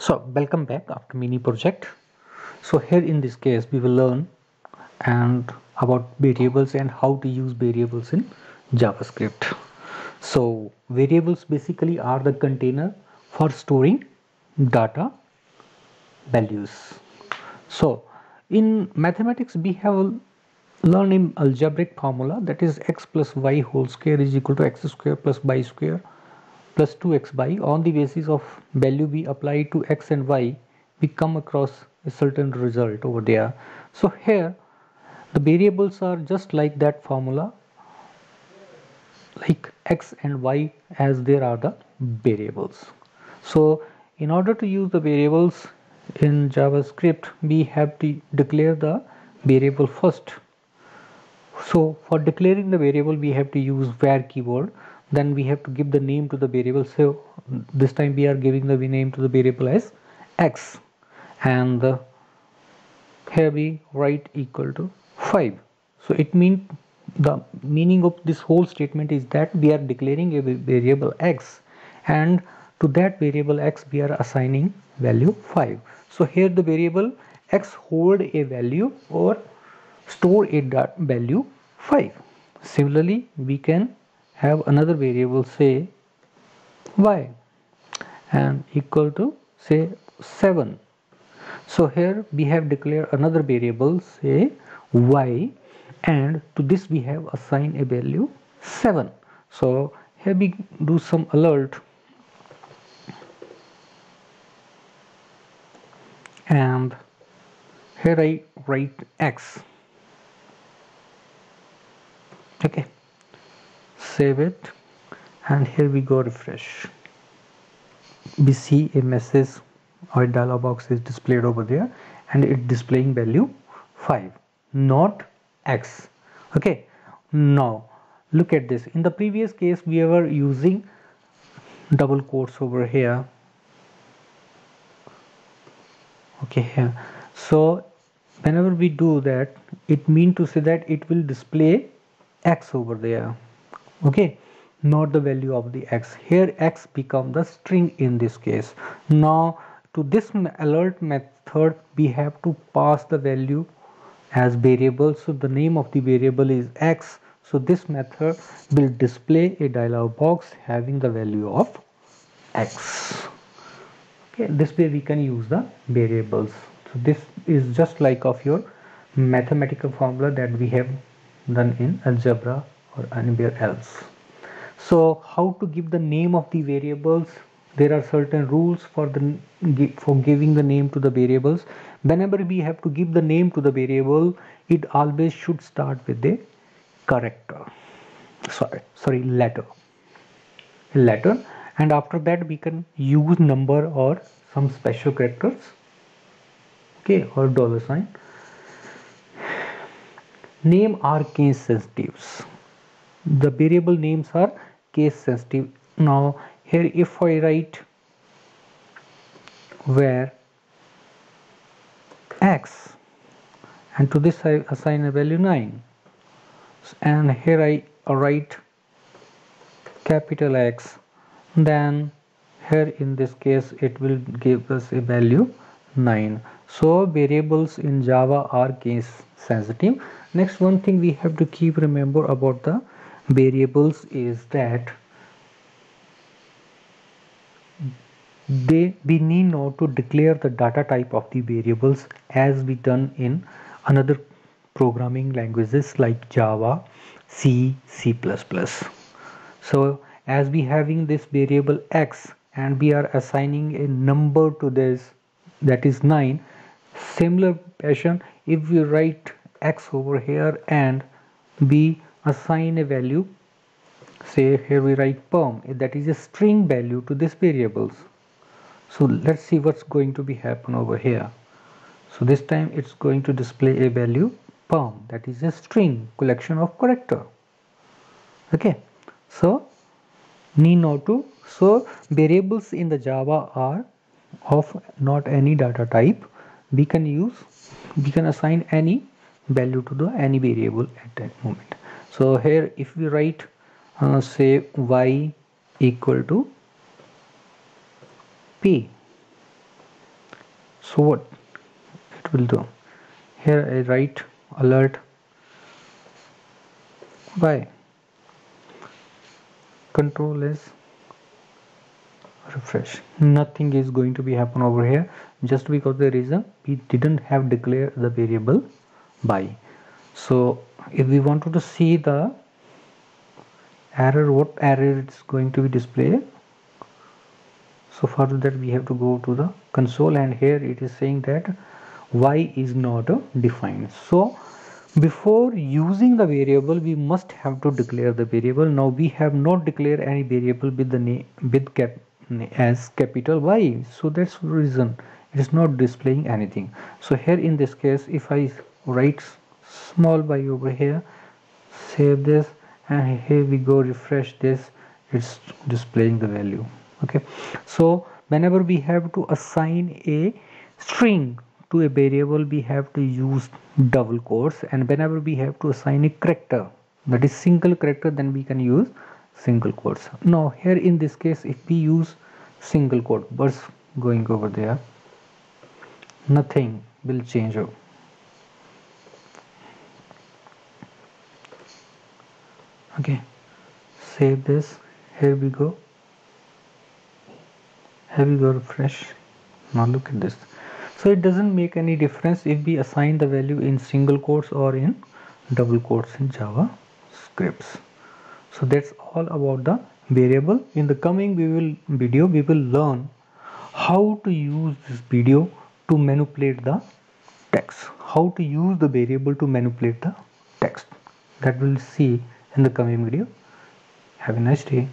So welcome back after mini project. So here in this case we will learn and about variables and how to use variables in JavaScript. So variables basically are the container for storing data values. So in mathematics we have learned in algebraic formula, that is x plus y whole square is equal to x square plus y square plus 2xy. On the basis of value we apply to x and y, we come across a certain result over there. So here the variables are just like that formula, like x and y, as there are the variables. So in order to use the variables in JavaScript, we have to declare the variable first. So for declaring the variable we have to use var keyword, then we have to give the name to the variable. So this time we are giving the name to the variable as x, and here we write equal to 5. So it means the meaning of this whole statement is that we are declaring a variable x, and to that variable x we are assigning value 5. So here the variable x hold a value or store a value 5. Similarly we can have another variable, say y, and equal to say 7. So here we have declared another variable, say y, and to this we have assigned a value 7. So here we do some alert, and here I write x. Okay, save it, and here we go refresh. We see a message or a dialog box is displayed over there, and it's displaying value 5, not x. Okay, now look at this. In the previous case we were using double quotes over here. Okay, here, so whenever we do that, it means to say that it will display x over there. Okay, not the value of the x. Here x become the string in this case. Now to this alert method we have to pass the value as variable. So the name of the variable is x, so this method will display a dialog box having the value of x. Okay, this way we can use the variables. So this is just like of your mathematical formula that we have done in algebra or anywhere else. So how to give the name of the variables? There are certain rules for giving the name to the variables. Whenever we have to give the name to the variable, it always should start with a character. Sorry, letter, and after that we can use number or some special characters. Okay, or dollar sign. Name are case sensitives. The variable names are case sensitive. Now here if I write var x, and to this I assign a value 9, and here I write capital X, then here in this case it will give us a value 9. So variables in Java are case sensitive. Next, one thing we have to keep remember about the variables is that we need not to declare the data type of the variables as we done in another programming languages like Java, C, C++. So as we having this variable x and we are assigning a number to this, that is 9, similar fashion if we write x over here and we assign a value, say here we write perm, that is a string value to this variables. So let's see what's going to be happen over here. So this time it's going to display a value perm, that is a string collection of character. Okay, so need not to. So variables in the Java are of not any data type. We can assign any value to the any variable at that moment. So here if we write say y equal to p, So what it will do, here I write alert y, control is refresh. Nothing is going to be happen over here, just because the reason we didn't have declared the variable by. So if we wanted to see the error, what error it's going to be displayed, so for that we have to go to the console, and here it is saying that y is not defined. So before using the variable we must have to declare the variable. Now we have not declared any variable with the name with as capital Y, so that's the reason it is not displaying anything. So here in this case, if I write small y over here, save this, and here we go refresh this, it's displaying the value. Okay, so whenever we have to assign a string to a variable we have to use double quotes, and whenever we have to assign a character, that is single character, then we can use single quotes. Now here in this case if we use single quote, what's going over there, nothing will change. Okay, save this, here we go, here we go, refresh. Now look at this. So it doesn't make any difference if we assign the value in single quotes or in double quotes in Java scripts. So that's all about the variable. In the coming video we will learn how to use this video to manipulate the text, how to use the variable to manipulate the text. That we'll see in the coming video. Have a nice day.